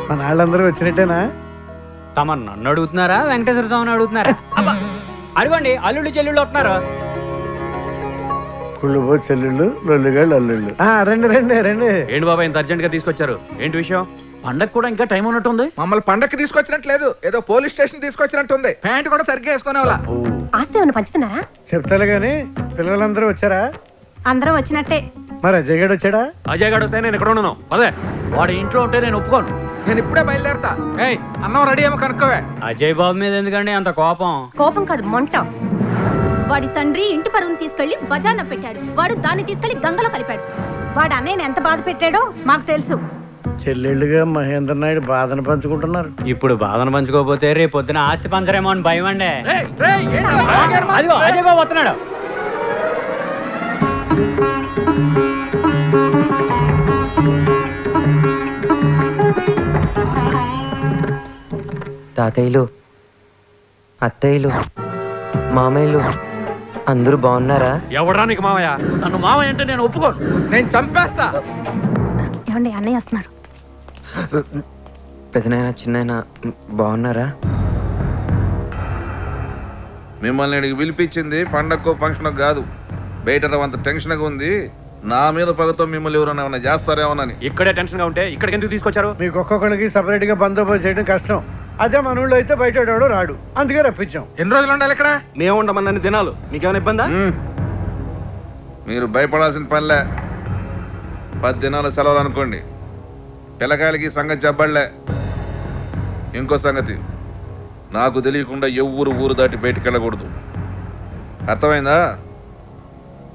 మన వాళ్ళందరూ వచ్చినట్టేనా? తమ నన్ను అడుగుతున్నారా వెంకటేశ్వర స్వామిని అడుగుతున్నారా? అడగండి, అల్లుళ్ళు చెల్లుళ్ళు వస్తున్నారు. కుళ్ళుబో చెల్లుళ్ళు, లొల్లిగాళ్ళు అల్లుళ్ళు. రండి రండి రండి. ఏంటి బాబా ఇంత అర్జెంట్ గా తీసుకొచ్చారు? ఏంటి విషయం? పండగ కూడా ఇంకా టైం ఉన్నట్టుంది. మమ్మల్ని పండక్కి తీసుకొచ్చినట్లేదు, ఏదో పోలీస్ స్టేషన్ తీసుకొచ్చినట్టుంది. ప్యాంట్ కూడా సరిగ్గా వేసుకునే వాళ్ళ. ఆస్తి ఏమన్నా పంచుతున్నారా? చెప్తాలే గాని పిల్లలందరూ వచ్చారా? అందరం వచ్చినట్టే. మరి అజయ్ గడు వచ్చాడా? అజయ్ గారు వస్తే నేను ఇక్కడ ఉన్నాను. అదే వాడు ఇంట్లో ఉంటే నేను ఒప్పుకోను. నేను ఇప్పుడే బయలుదేరతా. ఏయ్, అన్నం రెడీ ఏమో కనుక్కోవే. అజయ్ బాబు మీద ఎందుకండి అంత కోపం? కోపం కాదు, మంట. వాడి తండ్రి ఇంటి పరువును తీసుకెళ్లి బజార్న పెట్టాడు. వాడు దాన్ని తీసుకెళ్లి గంగలో కలిపాడు. వాడు అన్నయ్యని ఎంత బాధ పెట్టాడో మాకు తెలుసు. చెల్లెళ్ళుగా మహేంద్ర నాయుడు బాధను పంచుకుంటున్నారు. ఇప్పుడు బాధను పంచుకోకపోతే రేపు పొద్దున ఆస్తి పంచరేమో అని భయం అండి. రేయ్, ఏంట్రా బాగా మా- అదిగో అజయ్ బాబు వస్తున్నాడు. తాతయ్యలు, అత్తయ్యలు, మామయ్యలు అందరూ బాగున్నారా? ఎవడరా నీకు మావయ్య? నన్ను మావయ్య అంటే నేను ఒప్పుకోను. నేను చంపేస్తా. ఏమండి, అన్నయ్య వస్తున్నారు. పెదనాయన, చిన్నాయన బాగున్నారా? మిమ్మల్ని ఇక్కడికి పిలిపించింది పండగకో ఫంక్షన్ కాదు. బయట అంత టెన్షన్గా ఉంది. నా మీద పగతో మిమ్మల్ని ఎవరైనా ఏమైనా చేస్తారేమోనని. ఇక్కడే టెన్షన్ గా ఉంటే ఇక్కడికి ఎందుకు తీసుకొచ్చారు? మీకు ఒక్కొక్కరికి సపరేట్ గా బందోబస్తు చేయడం కష్టం. అదే మన ఊళ్ళో అయితే బయట రాడు, అందుకే రప్పించాం. ఎన్ని రోజులు ఉండాలి ఇక్కడ? మేము ఉండమన్నన్ని దినాలు. మీకేమైనా ఇబ్బందా? మీరు భయపడాల్సిన పనిలే. 10 దినాల సెలవులు అనుకోండి. పిల్లకాయలకి సంగతి చెప్పలే. ఇంకో సంగతి, నాకు తెలియకుండా ఎవ్వరు ఊరు దాటి బయటికి వెళ్ళకూడదు. అర్థమైందా?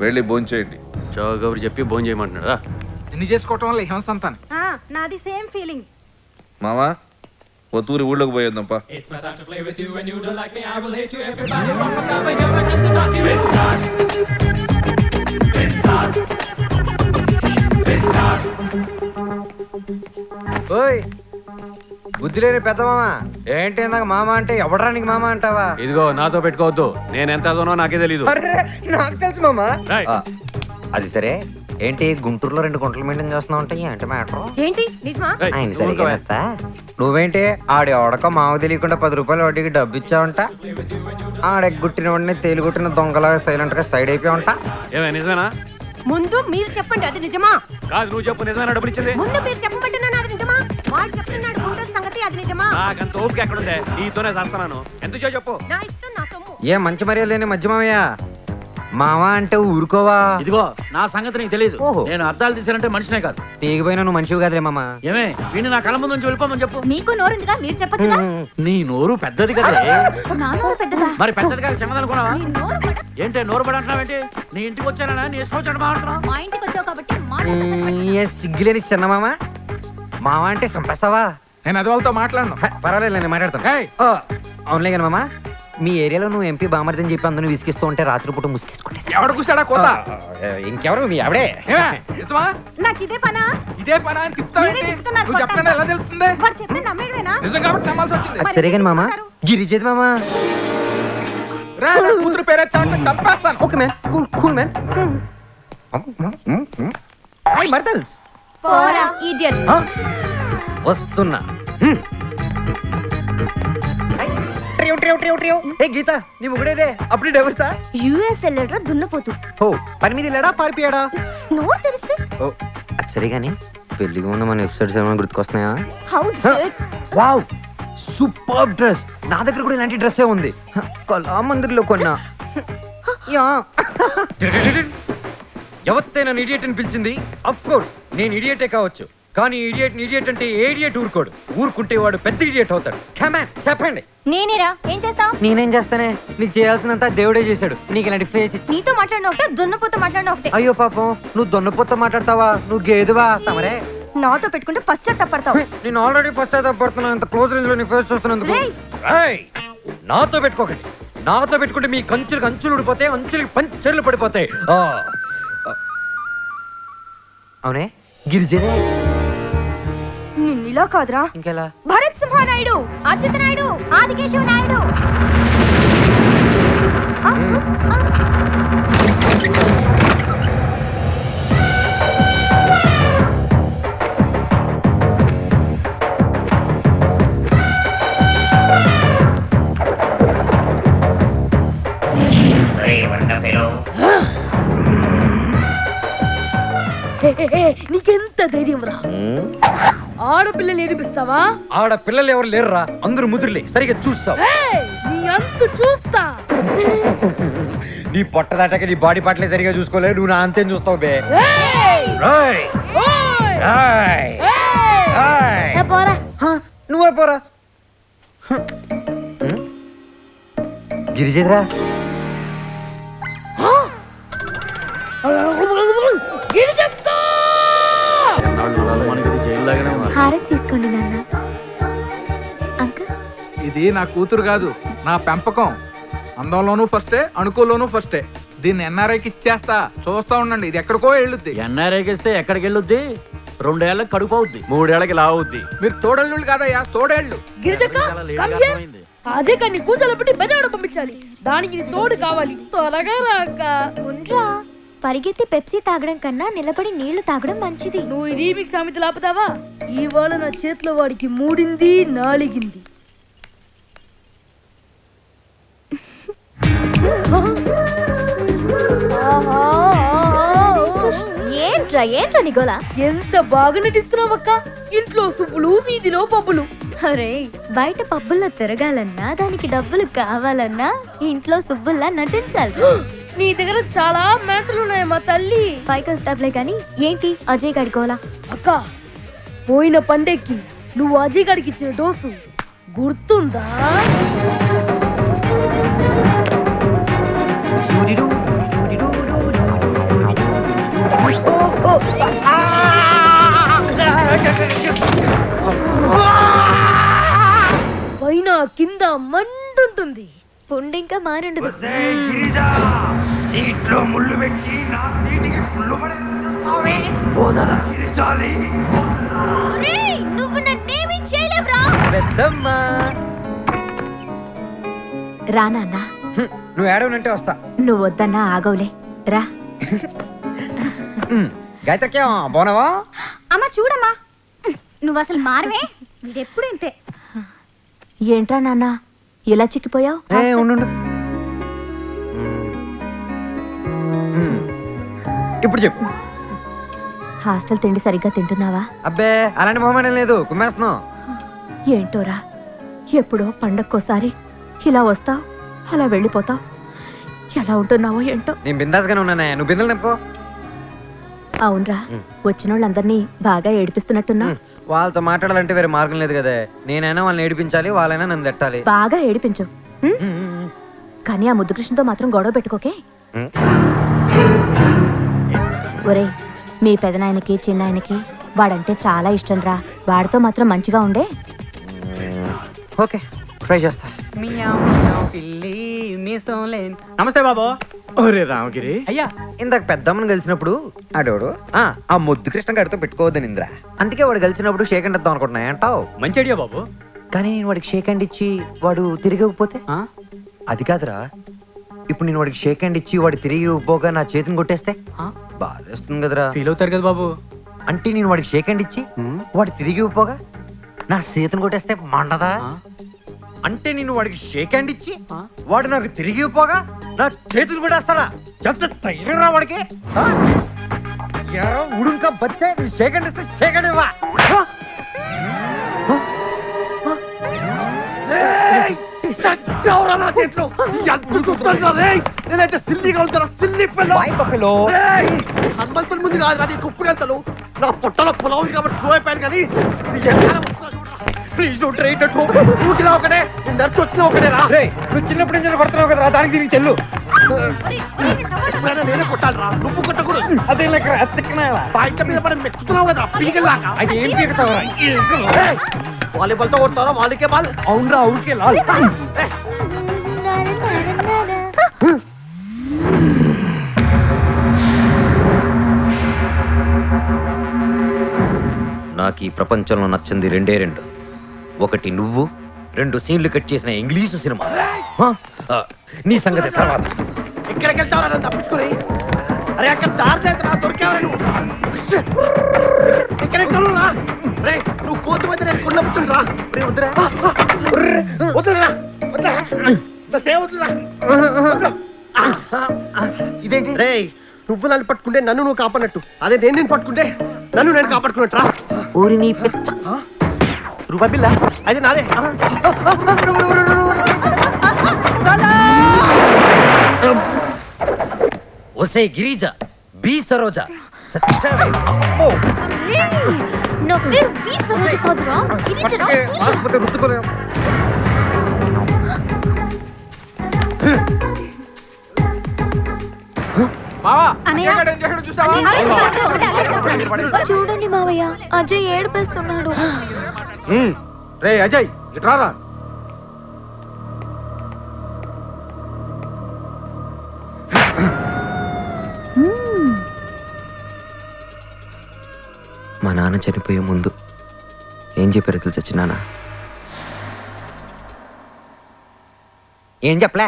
వెళ్ళి భోంచేయండి. చౌగౌరు చెప్పి భోజనం చేయమంటున్నాడా? ఎన్ని చేసుకోవటం వల్ల హింస అంతాను. నాది సేమ్ ఫీలింగ్. మామా, ఓ తూరి ఊళ్ళోకి పోయేద్దాంపా. ఓయ్, బుద్ధి లేని పెద్ద మామ ఏంటి నాకు మామ అంటే ఎవడరా నీకు మామ అంటావా? ఇదిగో నాతో పెట్టుకోవద్దు. నేను ఎంత అదనో నాకే తెలీదు. నాకు తెలుసు మామ. రేయ్. అది సరే, ఏంటి గుంటూరులో 2 గుంటలు మెయింటైన్ చేస్తున్నావు అంటే ఏంటి మ్యాటర్? ఏంటి నిజమా? రేయ్, ఆయన నువ్వు ఊరుకోవే. సరిగ్గా నువ్వేంటి ఆడి ఎవడకో మాకు తెలియకుండా 10 రూపాయలు వడ్డీకి డబ్బు ఇచ్చావంట. ఆడెగ్గుట్టిన వాడిని తేలిగుట్టిన దొంగలాగా సైలెంట్ గా సైడ్ అయిపోయి ఉంటా. ఏమే నిజమేనా? ముందు మీరు చెప్పండి, అది నిజమా? కాదు, నువ్వు చెప్పు. నిజమేనా డబ్బులు ఇచ్చింది? ముందు మీరు చెప్పమంటున్నాను, అది నిజమా? వాడు చెప్తున్నాడు గుంటూరు సంగతి, అది నిజమా? నాకంత ఓపిక ఎక్కడుందే? నీతోనే చేస్తున్నాను. ఎందుకు చెప్పు. నా ఇష్టం, నా సొమ్ము. ఏ మంచి మర్యాద లేని మధ్య మామయ్య. మామ అంటే ఊరుకోవా? ఇదిగో నా సంగతి నీకు తెలియదు. ఓహో. నేను అద్దాలు తీసానంటే మనిషినే కాదు. తీగిపోయినా నువ్వు మంచివి కాదులే మామ. ఏమే వీడిని నా కళ్ళ ముందు నుంచి వెళ్ళిపోమని చెప్పు. మీకు నోరుందిగా, మీరు చెప్పచ్చుగా. నీ నోరు పెద్దది కదా. నా నోరు పెద్దదా? మరి పెద్దది కాదు, చిన్నదనుకున్నావా? నీ నోరు పడ. ఏంటే నోరు పడి అంటున్నావేంటి? నీ ఇంటికి వచ్చానా? నీ ఇష్టం వచ్చాడు మాట్లాడుతున్నావు. మా ఇంటికి వచ్చావు కాబట్టి మాట ఏ సిగ్గులేని చిన్న మామ. మామ అంటే చంపేస్తావా? నేను అది వాళ్ళతో మాట్లాడను. పర్వాలేదు, నేను మాట్లాడతాను. ఏయ్, అవునులే కానీ మామ, మీ ఏరియాలో నువ్వు ఎంపీ బామర్దని చెప్పి అందరూ విసిగిస్తూ ఉంటే రాత్రిపూట ముసుగేసుకుంటే ఎవడు కూర్చాడా కోత? ఇంకెవరు మీ ఆవిడే. ఏమే, నిజమా? నాకు ఇదే పనా? ఇదే పని అని తిప్పుతావేంటి? మీరే తిప్పుతున్నారు, నువ్వు చెప్పకుండా ఎలా తెలుస్తుంది? వాడు చెప్తే నమ్మేడువేనా? నిజం కాబట్టి నమ్మాల్సి వచ్చింది. అది సరే కానీ మామ, గిరిజేది మామ. రా, నా కూతురు పేరెత్తామంటే చంపేస్తాను. Okay man, cool man. Hi మర్దల్స్. పోరా ఇడియట్. వస్తున్నా. ఏ గీత, నీ ముగ్గుడేదే అప్పుడే డైవర్సా? యుఎస్ వెళ్ళాడు దున్నపోతు. ఓ, పని మీద వెళ్ళాడా పారిపోయాడా? నోరు తెరిస్తే ఓ, అది సరే కానీ పెళ్లిగా ఉన్న మన ఎపిసోడ్స్ ఏమైనా గుర్తుకొస్తున్నాయా? How wow, super dress. నా దగ్గర కూడా ఇలాంటి డ్రెస్సే ఉంది. కళామందిర్లో కొన్నా. యా. ఎవరితే నన్ను ఇడియట్ అని పిలిచింది? అఫ్ కోర్స్ నేను ఇడియటే కావచ్చు, కానీ ఇడియట్ అంటే ఏ ఇడియట్ ఊరుకోడు. ఊరుకుంటే వాడు పెద్ద ఇడియట్ అవుతాడు. కమాన్ చెప్పండి. నేనేరా ఏం చేస్తావు? నేనేం చేస్తానే, నీకు చేయాల్సినంత దేవుడే చేశాడు. నీకు ఇలాంటి ఫేస్ ఇచ్చి. నీతో మాట్లాడిన ఒకటే, దున్నపోతూ మాట్లాడిన ఒకటే. అయ్యో పాపం, నువ్వు దొన్నపోత మాట్లాడతావా? నువ్వు గేదువా తమరే? నాతో పెట్టుకుంటే పశ్చాత్తాపడతావు. నేను ఆల్రెడీ పశ్చాత్తాపడుతున్నాను ఇంత క్లోజ్ రేంజ్ లో నీ ఫేస్ చూస్తున్నందుకు. ఏయ్, నాతో పెట్టుకోకండి. నాతో పెట్టుకుంటే మీ కంచులకు అంచులు ఊడిపోతాయి, అంచులకి పంచర్లు పడిపోతాయి. అవునే గిరిజనే. నిన్ను ఇలా కాదురా, ఇంకెలా? భరత్ సింహానాయుడు, అచ్యుత నాయుడు, ఆదికేశవ నాయుడు. నీకెంత ధైర్యం రా? ఆడపిల్లని ఏడిపిస్తావా? ఆడ పిల్లలు ఎవరు లేరురా, అందరూ ముదురులే, సరిగా చూస్తావు. నీ అంతు చూస్తా. నీ పొట్ట దాటాక నీ బాడీ పార్ట్లే సరిగా చూసుకోలేదు, నువ్వు నా అంతేం చూస్తావు బే. రాయ్ రాయ్ రాయ్. పోరా. నువ్వే పోరా. గిరిజేద్రా హారతి తీసుకోండి నాన్న. అంకుల్ ఇది నా కూతురు కాదు, నా పెంపకం. అందంలోనూ ఫస్టే, అణుకులోనూ ఫస్టే. దీన్ని ఎన్ఆర్ఐకి ఇచ్చేస్తా, చూస్తా ఉండండి, ఇది ఎక్కడికో వెళ్ళుద్ది. ఎన్ఆర్ఐకిస్తే ఎక్కడికి వెళ్ళొద్ది? 2 ఏళ్ళకి కడుపు అవుద్ది, 3 ఏళ్ళకి లావుద్ది. మీరు తోడళ్ళు కాదయ్యా, తోడేళ్ళు. గిరిజక్క come here. అదే కానీ కూర్చోలో పెట్టి బెజాడ పంపించాలి. దానికి నీ తోడు కావాలి. త్వరగా రాక. ఉండ్రా, పరిగెత్తి పెప్సీ తాగడం కన్నా నిలబడి నీళ్లు తాగడం మంచిది. నువ్వు ఈ రీమిక్స్ సామెతలు ఆపుతావా? ఇవాళ నా చేతిలో వాడికి 3 నాలిగింది. ఏంట్రా ఏంట్రా నిగోలా? ఎంత బాగా నటిస్తున్నావక్క. ఇంట్లో సుబ్బులు, వీధిలో పబ్బులు. అరే, బయట పబ్బుల్లో తిరగాలన్నా, దానికి డబ్బులు కావాలన్నా ఇంట్లో సుబ్బుల్లా నటించాలి. నీ దగ్గర చాలా మ్యాటర్లు ఉన్నాయి మా తల్లి. పైకి వస్తాబ్లే కానీ ఏంటి అజయ్ గడికోలా? అక్క, పోయిన పండక్కి నువ్వు అజయ్ గడికి ఇచ్చిన డోసు గుర్తుందా? పైన కింద మంటుంటుంది. పుండి ఇంకా మానుండదు. నువ్వు నన్నేమీ చేయలేవురా. రా నాన్న. నువ్వు ఏడవనంటే వస్తా. నువ్వు వద్దన్నా ఆగవులే, రా. గాయత్రక్యా బాగున్నావా? అమ్మా చూడమ్మా, నువ్వు అసలు మారవే. మీరెప్పుడు ఇంతే. ఏంట్రా నాన్న ఇలా చిక్కిపోయావు? ఉండు. ఇప్పుడు చెప్పు. హాస్టల్ తిండి సరిగ్గా తింటున్నావా? అబ్బే అలాంటి మొహమాటం లేదు, కుమ్మేస్తున్నావు. ఏంటోరా, ఎప్పుడో పండక్కోసారి ఇలా వస్తావు, అలా వెళ్ళిపోతావు. ఎలా ఉంటున్నావో ఏంటో. నేను బిందాస్గానే ఉన్నానే, నువ్వు బిందెలు నింపు. అవునరా, వచ్చిన వాళ్ళందరినీ బాగా ఏడిపిస్తున్నట్టున్నా. వాళ్ళతో మాట్లాడాలంటే వేరే మార్గం లేదు కదా. నేనైనా వాళ్ళని ఏడిపించాలి, వాళ్ళైనా నన్ను తిట్టాలి. బాగా ఏడిపించు, కానీ ఆ ముద్దు కృష్ణతో మాత్రం గొడవ పెట్టుకోకే. ఒరే, మీ పెదనాయనకి చిన్నాయనకి వాడంటే చాలా ఇష్టం రా. వాడితో మాత్రం మంచిగా ఉండే. ఓకే, ట్రై చేస్తా. నమస్తే బాబు. ఒరే రామగిరి, అయ్యా, ఇందాక పెద్దమ్మని కలిసినప్పుడు ఆడోడు ఆ ముద్దు కృష్ణ గారితో పెట్టుకోవద్దని ఇంద్రా. అందుకే వాడు కలిసినప్పుడు షేక్ హ్యాండ్ ఇద్దాం అనుకుంటున్నా అంటావు. మంచి ఐడియా బాబు. కానీ నేను వాడికి షేక్ హ్యాండ్ ఇచ్చి వాడు తిరిగిపోతే ఆ? అది కాదురా. ఇప్పుడు నేను వాడికి షేక్ హ్యాండ్ ఇచ్చి వాడు తిరిగి పోగా నా చేతిని కొట్టేస్తే ఆ? బాధేస్తుంది కదరా. ఫీల్ అవుతారు కదా బాబు. అంటే నేను వాడికి షేక్ హ్యాండ్ ఇచ్చి వాడు తిరిగి పోగా నా చేతిని కొట్టేస్తే మండదా? ఆ? అంటే నేను వాడికి షేక్ హ్యాండ్ ఇచ్చి ఆ? వాడు నాకు తిరిగి పోగా నా చేతులు కొట్టేస్తాడా? ఎంత ధైర్యం రా వాడికి? ఉడుంకా బచ్చా షేక్ హ్యాండ్ ఇస్తే షేక్ హ్యాండ్ ఇవ్వా. నేనైతే సిల్లిగా ఉంటారా? సిల్లి పిల్ల హనుమంతుని ముందు కాదు నీ కుప్పు గంతలు. నా పొట్టలో పొలం ఉంది కాబట్టి స్లో అయిపోయాను కానీ ప్లీజ్ డోంట్ ట్రై టు ఊకిలా ఒకటే, నేను నడిచి వచ్చినా ఒకటే రా. నువ్వు చిన్నప్పుడు నుంచి పడుతున్నావు కదరా, దానికి దీనికి చెల్లు. ఎప్పుడైనా నేనే కొట్టాలి రా, నువ్వు కొట్టకూడదు. అదే లెక్క బయట మీద పడి మెక్కుతున్నావు కదా పీగల్లాగా. అది ఏం పీకుతావరా? వాలీబాల్ తో కొడతారా? వాళ్ళకే బాల్. అవునరా, అవుకే లాల్. నాకు ఈ ప్రపంచంలో నచ్చింది రెండే రెండు. ఒకటి నువ్వు, 2 సీన్లు కట్ చేసిన ఇంగ్లీషు సినిమా. నీ సంగతి తర్వాత. ఎక్కడికి వెళ్తావరా నన్ను తప్పించుకుని? అరే అక్కడ దారి లేదు రా, దొరికావరా నువ్వు? ఎక్కడెక్కడ రా? రే నువ్వు కోతి మధ్య నేను కొండ కూర్చుని రా. రే వద్దురా, వద్దురా, వద్దురా, చేయవద్దురా. ఇదేంటి? రే నువ్వు నన్ను పట్టుకుంటే నన్ను నువ్వు కాపాడినట్టు అదే నేను పట్టుకుంటే నన్ను నేను కాపాడుకున్నట్రా ఊరి నీ పిచ్చ రూపాయి బిల్ల అయితే నాదే ఒసే గిరిజ బి సరోజ నా పేరు బి సరోజ కాదురా గిరిజరా బావా అన్నయ్య. అజయ్ గాడు ఏం చేశాడో చూసావా చూడండి మావయ్య అజయ్ ఏడిపిస్తున్నాడు రే అజయ్ ఇట్రారా మా నాన్న చనిపోయే ముందు ఏం చెప్పారు తెలుసా చిన్నాన్న? ఏం చెప్పలే